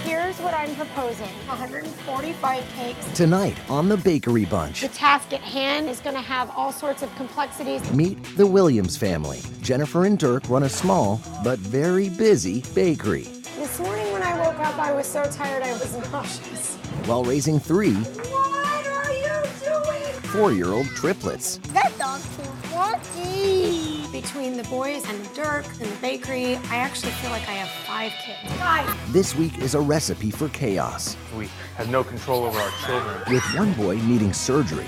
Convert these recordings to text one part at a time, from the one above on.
Here's what I'm proposing. 145 cakes. Tonight on The Bakery Bunch. The task at hand is going to have all sorts of complexities. Meet the Williams family. Jennifer and Dirk run a small but very busy bakery. This morning when I woke up, I was so tired I was nauseous. While raising 3 What are you doing? 4-year-old triplets. That dog's too funky. Between the boys and Dirk and the bakery, I actually feel like I have 5 kids. Guys. This week is a recipe for chaos. We have no control over our children. With one boy needing surgery.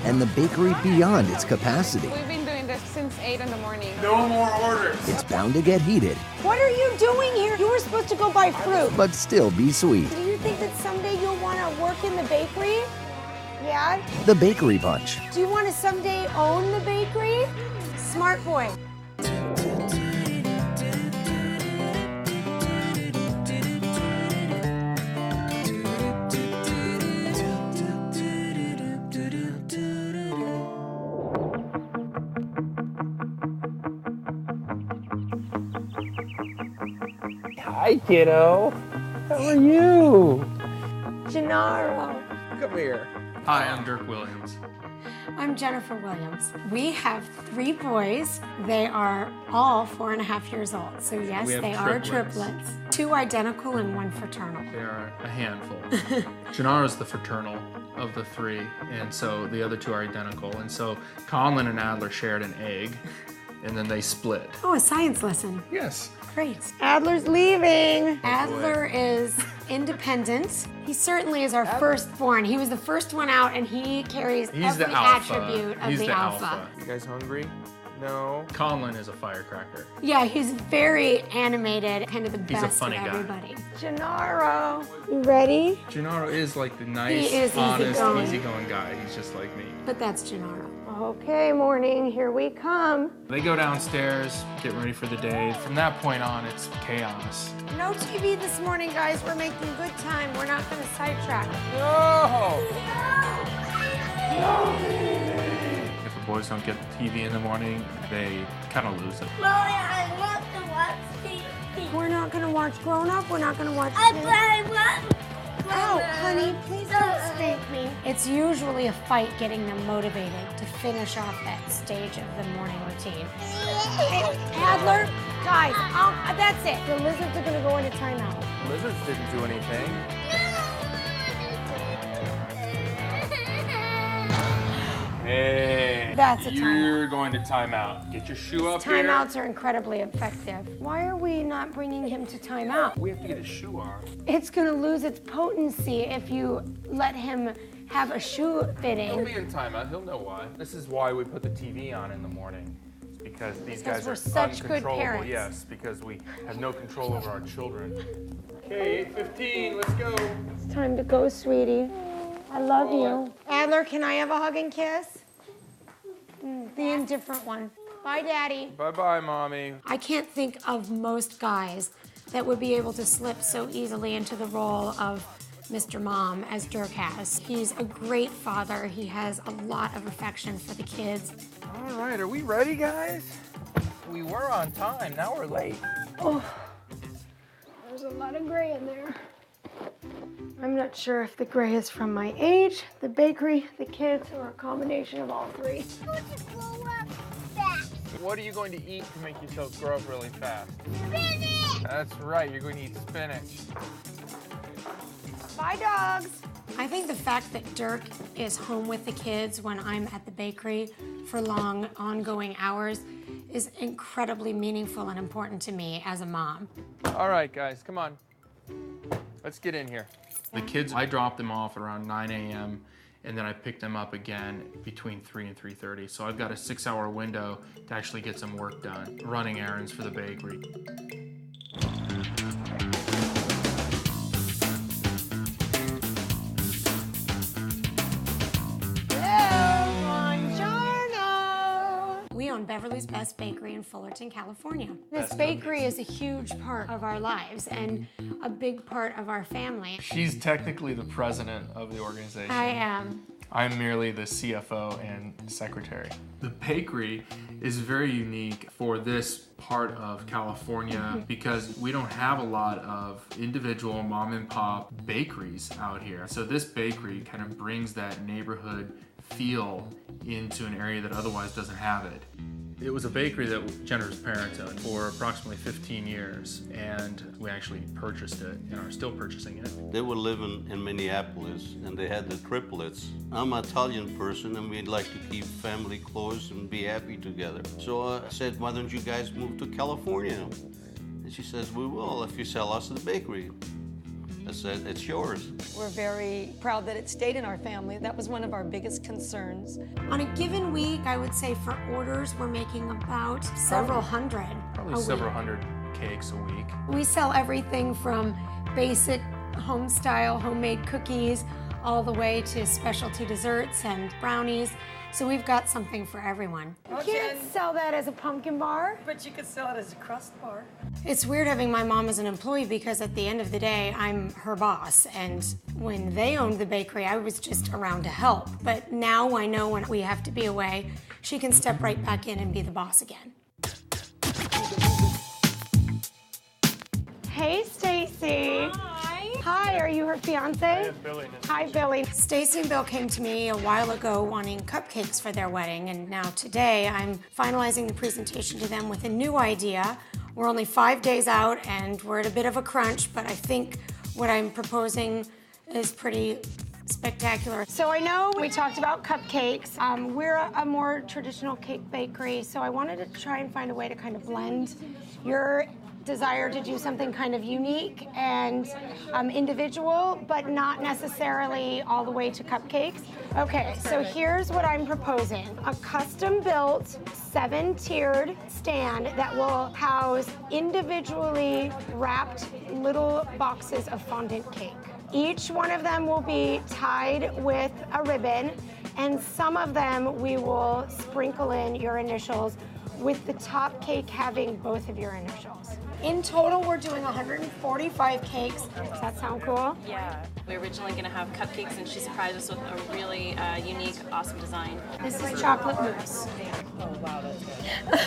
And the bakery beyond its capacity. We've been doing this since 8 in the morning. No more orders. It's bound to get heated, What are you doing here? You were supposed to go buy fruit. but still be sweet. Do you think that someday you'll want to work in the bakery? Yeah? The Bakery Bunch. Do you want to someday own the bakery? Smart boy. Hi, kiddo. How are you? Gennaro. Come here. Hi, I'm Dirk Williams. I'm Jennifer Williams. We have 3 boys. They are all 4.5 years old. So yes, We have they are triplets. triplets. 2 identical and 1 fraternal. They are a handful. Gennaro's the fraternal of the 3, and so the other 2 are identical. And so Conlon and Adler shared an egg, and then they split. Oh, a science lesson. Yes. Great. Adler's leaving. Adler is independent. He certainly is our firstborn. He was the first one out, and he carries He's every the alpha. attribute of He's the alpha. You guys hungry? No. Conlon is a firecracker. Yeah, he's very animated, kind of the He's a best funny of guy. everybody. Gennaro, you ready? Gennaro is like the nice, He is honest, easygoing. easygoing guy. He's just like me. But that's Gennaro. Okay, morning, here we come. They go downstairs, get ready for the day. From that point on, it's chaos. No TV this morning, guys. We're making good time. We're not going to sidetrack. No. If the boys don't get the TV in the morning, they kind of lose it. Mommy, I want to watch TV. We're not going to watch Grown Up. We're not going to watch... I want. Oh, honey, please don't spank me. It's usually a fight getting them motivated to finish off that stage of the morning routine. Hey, Adler, guys, that's it. The lizards are gonna go into timeout. Lizards didn't do anything. Hey. That's a You're going to timeout. Get your shoe up here. Timeouts are incredibly effective. Why are we not bringing him to timeout? We have to get his shoe on. It's gonna lose its potency if you let him have a shoe He'll fitting. be in timeout. He'll know why. This is why we put the TV on in the morning. It's because these Because guys we're are such good uncontrollable. parents. Yes, because we have no control over our children. Okay, 8:15. Let's go. It's time to go, sweetie. I love you. Adler, can I have a hug and kiss? The indifferent one. Bye, Daddy. Bye-bye, Mommy. I can't think of most guys that would be able to slip so easily into the role of Mr. Mom as Dirk has. He's a great father. He has a lot of affection for the kids. All right, are we ready, guys? We were on time. Now we're late. There's a lot of gray in there. I'm not sure if the gray is from my age, the bakery, the kids, or a combination of all 3. What are you going to eat to make yourself grow up really fast? Spinach. That's right. You're going to eat spinach. Bye, dogs. I think the fact that Dirk is home with the kids when I'm at the bakery for long, ongoing hours is incredibly meaningful and important to me as a mom. All right, guys, come on. Let's get in here. The kids, I dropped them off around 9 a.m. and then I picked them up again between 3 and 3:30. So I've got a 6-hour window to actually get some work done, running errands for the bakery. We own Beverly's Best Bakery in Fullerton, California. This bakery is a huge part of our lives and a big part of our family. She's technically the president of the organization. I am. I'm merely the CFO and secretary. The bakery is very unique for this part of California because we don't have a lot of individual mom and pop bakeries out here. So this bakery kind of brings that neighborhood feel into an area that otherwise doesn't have it. It was a bakery that Jennifer's parents owned for approximately 15 years, and we actually purchased it and are still purchasing it. They were living in Minneapolis, and they had the triplets. I'm an Italian person, and we'd like to keep family close and be happy together. So I said, why don't you guys move to California? And she says, we will if you sell us the bakery. I said, it's yours. We're very proud that it stayed in our family. That was one of our biggest concerns. On a given week, I would say for orders, we're making about several hundred. Probably several hundred cakes a week. We sell everything from basic home-style homemade cookies all the way to specialty desserts and brownies. So we've got something for everyone. You can't sell that as a pumpkin bar. But you could sell it as a crust bar. It's weird having my mom as an employee because at the end of the day, I'm her boss. And when they owned the bakery, I was just around to help. But now I know when we have to be away, she can step right back in and be the boss again. Hey, Stacy. Hi, are you her fiance? Hi, Billy. Hi, Billy. Stacy and Bill came to me a while ago wanting cupcakes for their wedding, and now today I'm finalizing the presentation to them with a new idea. We're only 5 days out, and we're at a bit of a crunch, but I think what I'm proposing is pretty spectacular. So I know we talked about cupcakes. We're a more traditional cake bakery, so I wanted to try and find a way to kind of blend your desire to do something kind of unique and individual, but not necessarily all the way to cupcakes. Okay, so here's what I'm proposing. A custom-built, 7-tiered stand that will house individually wrapped little boxes of fondant cake. Each one of them will be tied with a ribbon, and some of them we will sprinkle in your initials, with the top cake having both of your initials. In total, we're doing 145 cakes. Does that sound cool? Yeah. We were originally going to have cupcakes, and she surprised us with a really unique, awesome design. This is chocolate mousse. Oh, wow, that's good.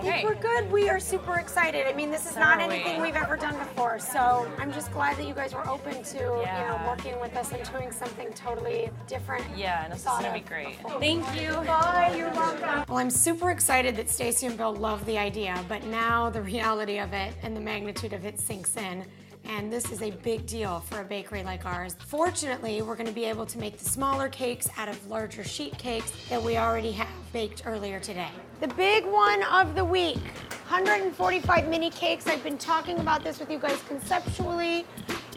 Hey, we're good. We are super excited. I mean, this is not anything we've ever done before, so I'm just glad that you guys were open to, you know, working with us and doing something totally different. Yeah, no, this is going to be great. Thank you. Bye, you're welcome. Well, I'm super excited that Stacy and Bill love the idea, but now the reality of it and the magnitude of it sinks in. And this is a big deal for a bakery like ours. Fortunately, we're going to be able to make the smaller cakes out of larger sheet cakes that we already have baked earlier today. The big one of the week, 145 mini cakes. I've been talking about this with you guys conceptually.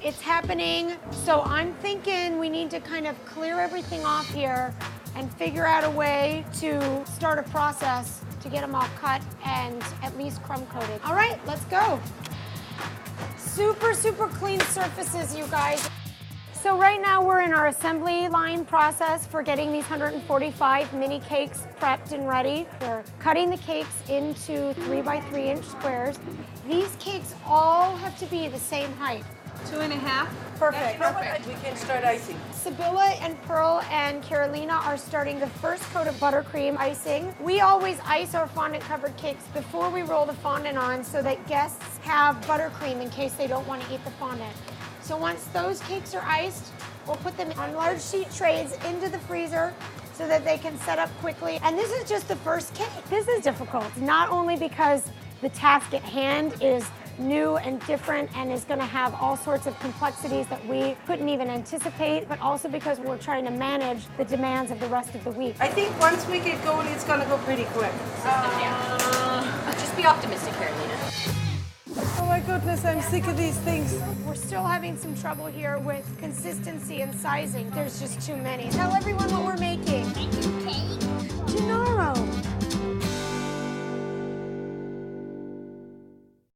It's happening. So I'm thinking we need to kind of clear everything off here and figure out a way to start a process to get them all cut and at least crumb coated. All right, let's go. Super, super clean surfaces, you guys. So right now we're in our assembly line process for getting these 145 mini cakes prepped and ready. We're cutting the cakes into 3 by 3 inch squares. These cakes all have to be the same height. 2.5. Perfect. We can start icing. Sibylla and Pearl and Carolina are starting the first coat of buttercream icing. We always ice our fondant-covered cakes before we roll the fondant on so that guests have buttercream in case they don't want to eat the fondant. So once those cakes are iced, we'll put them on large sheet trays into the freezer so that they can set up quickly. And this is just the first cake. This is difficult, not only because the task at hand is new and different and is going to have all sorts of complexities that we couldn't even anticipate, but also because we're trying to manage the demands of the rest of the week. I think once we get going, it's going to go pretty quick. Just be optimistic, Carolina. Oh my goodness, I'm sick of these things. We're still having some trouble here with consistency and sizing. There's just too many. Tell everyone what